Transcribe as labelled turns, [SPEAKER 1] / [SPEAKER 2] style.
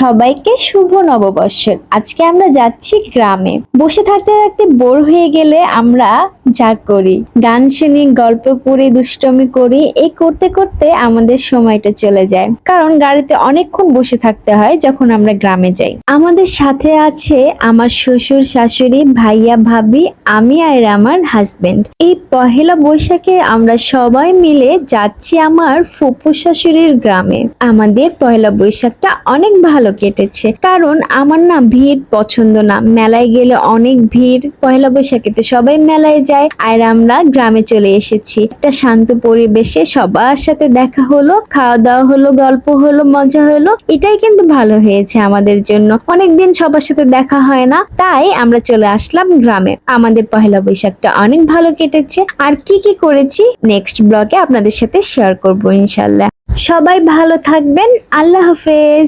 [SPEAKER 1] সবাইকে শুভ নববর্ষের। আজকে আমরা যাচ্ছি গ্রামে। বসে থাকতে থাকতে বোর হয়ে গেলে আমরা যা করি, গান শুনি, গল্প করি, দুষ্টমি করি। এই করতে করতে আমাদের সময়টা চলে যায়, কারণ গাড়িতে অনেকক্ষণ বসে থাকতে হয় যখন আমরা গ্রামে যাই। আমাদের সাথে আছে আমার শ্বশুর শাশুড়ি, ভাইয়া ভাবি, আমি আর আমার হাজবেন্ড। এই পহেলা বৈশাখে আমরা সবাই মিলে যাচ্ছি আমার ফুপু শাশুড়ির গ্রামে। আমাদের পহেলা বৈশাখটা অনেক ভালো কেটেছে, কারণ আমার না ভিড় পছন্দ না। মেলায় গেলে অনেক ভিড়, পহেলা বৈশাখেতে সবাই মেলায় যায়, আর আমরা গ্রামে চলে এসেছি। একটা শান্ত পরিবেশে সবার সাথে দেখা হলো, খাওয়া দাওয়া হলো, গল্প হলো, মজা হলো। এটাই কিন্তু ভালো হয়েছে আমাদের জন্য। অনেকদিন সবার সাথে দেখা হয় না, তাই আমরা চলে আসলাম গ্রামে। আমাদের পহেলা বৈশাখটা অনেক ভালো কেটেছে। আর কি কি করেছি নেক্সট ব্লগে আপনাদের সাথে শেয়ার করবো ইনশাল্লাহ। সবাই ভালো থাকবেন। আল্লাহ হাফেজ।